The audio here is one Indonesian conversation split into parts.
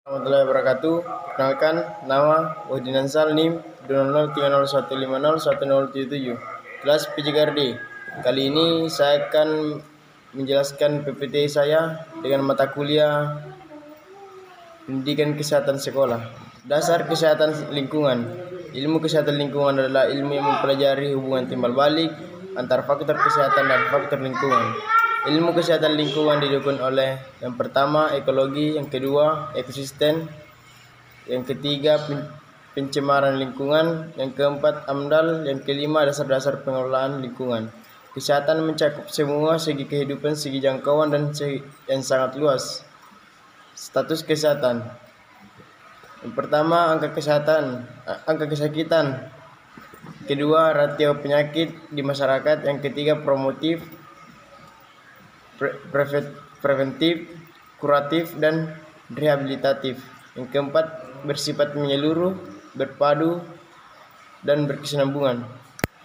Warahmatullahi wabarakatuh. Perkenalkan, nama Wahdin Ansal, NIM 2003015010077, kelas PJKRD. Kali ini saya akan menjelaskan PPT saya dengan mata kuliah Pendidikan Kesehatan Sekolah. Dasar kesehatan lingkungan. Ilmu kesehatan lingkungan adalah ilmu yang mempelajari hubungan timbal balik antar faktor kesehatan dan faktor lingkungan. Ilmu kesehatan lingkungan didukung oleh yang pertama ekologi, yang kedua ekosistem, yang ketiga pencemaran lingkungan, yang keempat AMDAL, yang kelima dasar-dasar pengelolaan lingkungan. Kesehatan mencakup semua segi kehidupan, segi jangkauan dan yang sangat luas. Status kesehatan. Yang pertama angka kesakitan. Kedua ratio penyakit di masyarakat. Yang ketiga promotif, preventif, kuratif, dan rehabilitatif. Yang keempat bersifat menyeluruh, berpadu, dan berkesinambungan.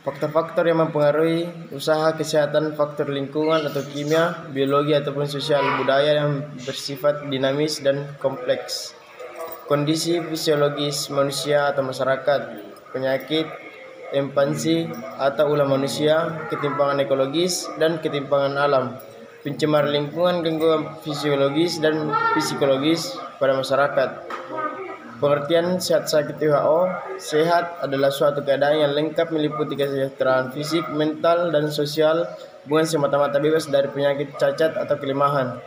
Faktor-faktor yang mempengaruhi usaha kesehatan, faktor lingkungan atau kimia, biologi ataupun sosial, budaya yang bersifat dinamis dan kompleks. Kondisi fisiologis manusia atau masyarakat, penyakit, ekspansi atau ulah manusia, ketimpangan ekologis dan ketimpangan alam. Pencemar lingkungan, gangguan fisiologis dan psikologis pada masyarakat. Pengertian sehat sakit WHO. Sehat adalah suatu keadaan yang lengkap meliputi kesejahteraan fisik, mental, dan sosial, bukan semata-mata bebas dari penyakit, cacat, atau kelemahan.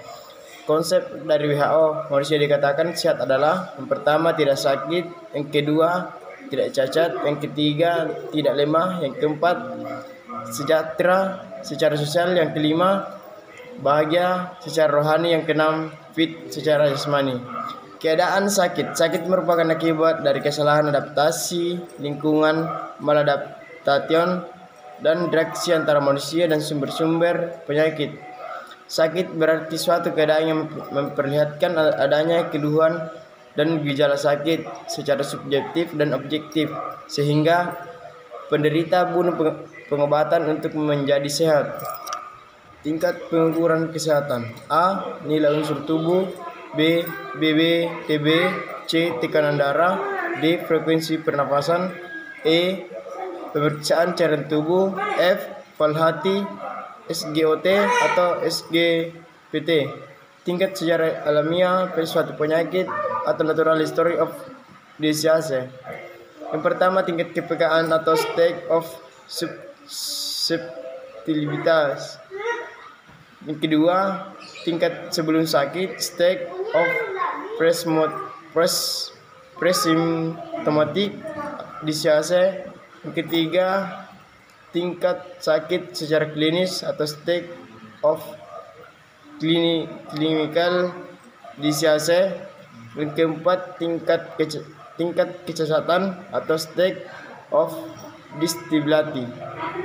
Konsep dari WHO, manusia dikatakan sehat adalah yang pertama tidak sakit, yang kedua tidak cacat, yang ketiga tidak lemah, yang keempat sejahtera secara sosial, yang kelima bahagia secara rohani, yang keenam fit secara jasmani. Keadaan sakit. Sakit merupakan akibat dari kesalahan adaptasi lingkungan, maladaptation, dan reaksi antara manusia dan sumber-sumber penyakit. Sakit berarti suatu keadaan yang memperlihatkan adanya keluhan dan gejala sakit secara subjektif dan objektif, sehingga penderita butuh pengobatan untuk menjadi sehat. Tingkat pengukuran kesehatan. A. Nilai unsur tubuh. B. BB, TB. C. Tekanan darah. D. Frekuensi pernapasan. E. Pemeriksaan cairan tubuh. F. Fal hati, SGOT atau SGPT. Tingkat sejarah alamiah suatu penyakit atau natural history of disease. Yang pertama tingkat kepekaan atau state of susceptibilitas. Yang kedua, tingkat sebelum sakit, state of presymptomatic disease. Yang ketiga, tingkat sakit secara klinis atau state of clinical disease. Yang keempat, tingkat kecacatan atau state of disability.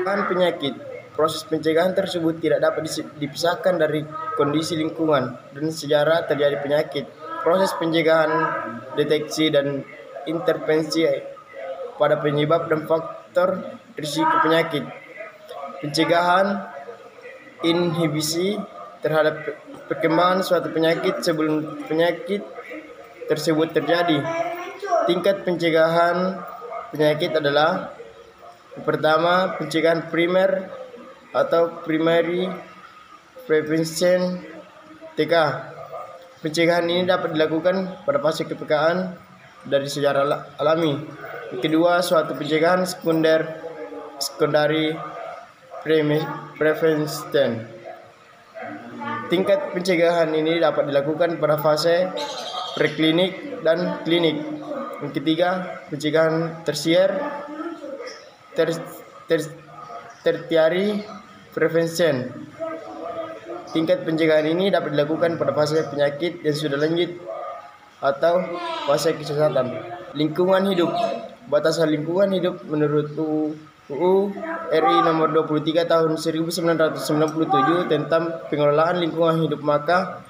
Penyakit. Proses pencegahan tersebut tidak dapat dipisahkan dari kondisi lingkungan dan sejarah terjadi penyakit. Proses pencegahan, deteksi, dan intervensi pada penyebab dan faktor risiko penyakit. Pencegahan, inhibisi terhadap perkembangan suatu penyakit sebelum penyakit tersebut terjadi. Tingkat pencegahan penyakit adalah yang pertama, pencegahan primer atau primary prevention TK. Pencegahan ini dapat dilakukan pada fase kepekaan dari sejarah alami. Yang kedua, suatu pencegahan secondary prevention. Tingkat pencegahan ini dapat dilakukan pada fase preklinik dan klinik. Yang ketiga, pencegahan tertiary prevention. Tingkat pencegahan ini dapat dilakukan pada fase penyakit yang sudah lanjut atau fase kecacatan. Lingkungan hidup. Batasan lingkungan hidup menurut UU RI nomor 23 tahun 1997 tentang pengelolaan lingkungan hidup, maka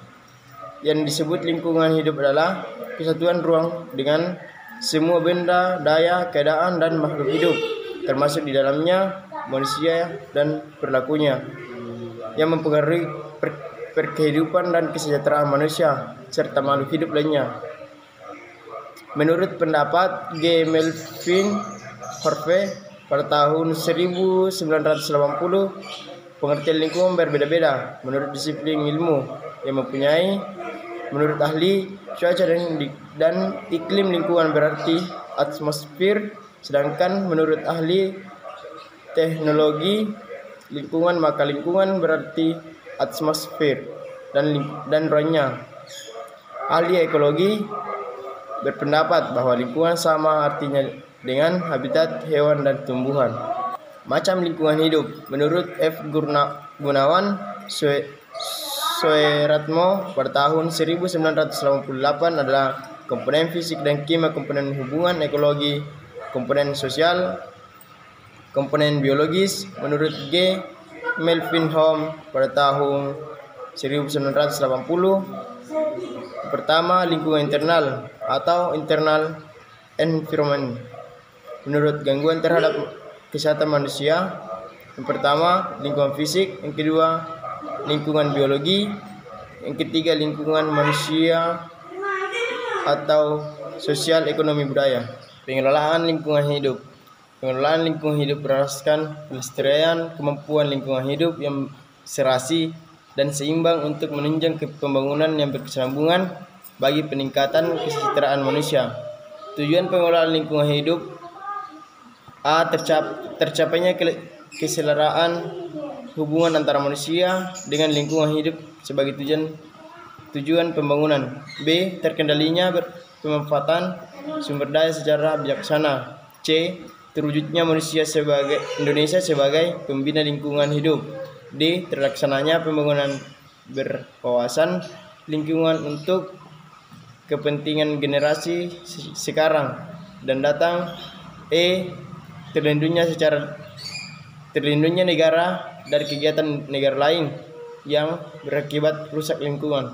yang disebut lingkungan hidup adalah kesatuan ruang dengan semua benda, daya, keadaan, dan makhluk hidup, termasuk di dalamnya manusia dan perilakunya, yang mempengaruhi kehidupan dan kesejahteraan manusia serta makhluk hidup lainnya. Menurut pendapat G. Melvin Horve pada tahun 1980, pengertian lingkungan berbeda-beda menurut disiplin ilmu yang mempunyai. Menurut ahli cuaca dan iklim lingkungan berarti atmosfer, sedangkan menurut ahli teknologi lingkungan maka lingkungan berarti atmosfer dan rohnya. Ahli ekologi berpendapat bahwa lingkungan sama artinya dengan habitat hewan dan tumbuhan. Macam lingkungan hidup menurut F. Gunawan Soeratmo pada tahun 1988 adalah komponen fisik dan kimia, komponen hubungan ekologi, komponen sosial, komponen biologis. Menurut G. Melvin Home pada tahun 1980, pertama lingkungan internal atau internal environment. Menurut gangguan terhadap kesehatan manusia, yang pertama lingkungan fisik, yang kedua lingkungan biologi, yang ketiga lingkungan manusia atau sosial ekonomi budaya. Pengelolaan lingkungan hidup. Pengelolaan lingkungan hidup berasaskan pelestarian kemampuan lingkungan hidup yang serasi dan seimbang untuk menunjang pembangunan yang berkesinambungan bagi peningkatan kesejahteraan manusia. Tujuan pengelolaan lingkungan hidup: A. Tercapainya kesetaraan hubungan antara manusia dengan lingkungan hidup sebagai tujuan pembangunan. B. Terkendalinya pemanfaatan sumber daya secara bijaksana. C. Terwujudnya Indonesia sebagai pembina lingkungan hidup. D. Terlaksananya pembangunan berwawasan lingkungan untuk kepentingan generasi sekarang dan datang. E. Terlindungnya negara dari kegiatan negara lain yang berakibat rusak lingkungan.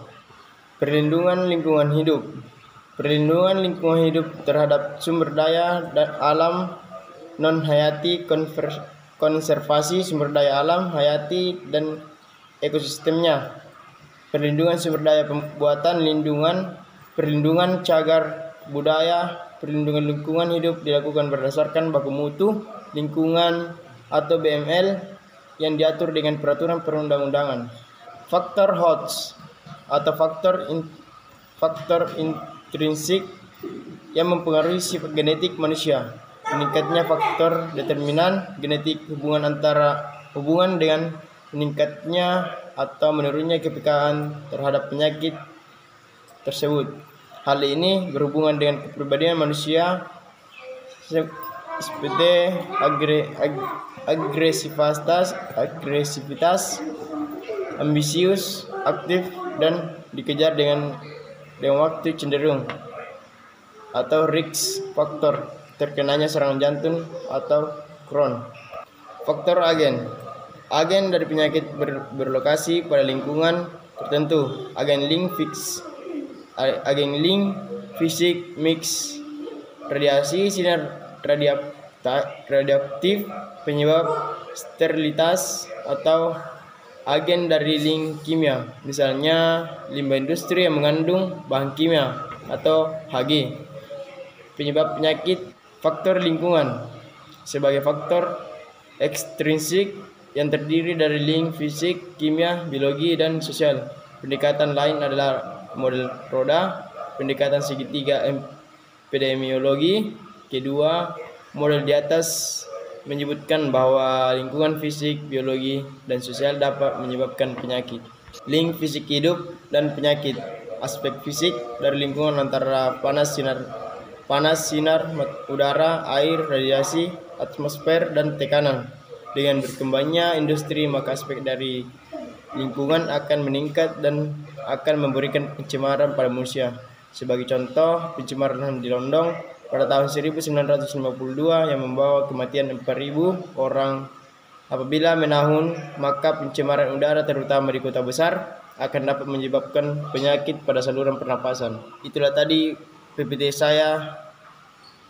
Perlindungan lingkungan hidup. Perlindungan lingkungan hidup terhadap sumber daya dan alam non-hayati, konservasi sumber daya alam hayati dan ekosistemnya. Perlindungan sumber daya pembuatan perlindungan cagar budaya. Perlindungan lingkungan hidup dilakukan berdasarkan baku mutu lingkungan atau BML yang diatur dengan peraturan perundang-undangan. Faktor HOTS atau faktor intrinsik yang mempengaruhi sifat genetik manusia. Meningkatnya faktor determinan genetik hubungan dengan meningkatnya atau menurunnya kepekaan terhadap penyakit tersebut. Hal ini berhubungan dengan kepribadian manusia seperti agresivitas, ambisius, aktif, dan dikejar dengan waktu cenderung, atau risk faktor terkenanya serangan jantung atau Crohn. Faktor agen dari penyakit berlokasi pada lingkungan tertentu. Agen link fisik, mix, radiasi, sinar radioaktif, penyebab sterilitas, atau agen dari link kimia, misalnya limbah industri yang mengandung bahan kimia atau Hg. Penyebab penyakit. Faktor lingkungan sebagai faktor ekstrinsik yang terdiri dari link fisik, kimia, biologi, dan sosial. Pendekatan lain adalah model roda, pendekatan segitiga epidemiologi. Kedua, model di atas menyebutkan bahwa lingkungan fisik, biologi, dan sosial dapat menyebabkan penyakit. Link fisik hidup dan penyakit. Aspek fisik dari lingkungan antara panas, sinar udara, air, radiasi, atmosfer, dan tekanan. Dengan berkembangnya industri, maka aspek dari lingkungan akan meningkat dan akan memberikan pencemaran pada manusia. Sebagai contoh, pencemaran di London pada tahun 1952 yang membawa kematian 4.000 orang apabila menahun, maka pencemaran udara terutama di kota besar akan dapat menyebabkan penyakit pada saluran pernapasan. Itulah tadi PPT saya,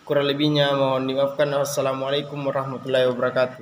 kurang lebihnya mohon dimaafkan. Wassalamualaikum warahmatullahi wabarakatuh.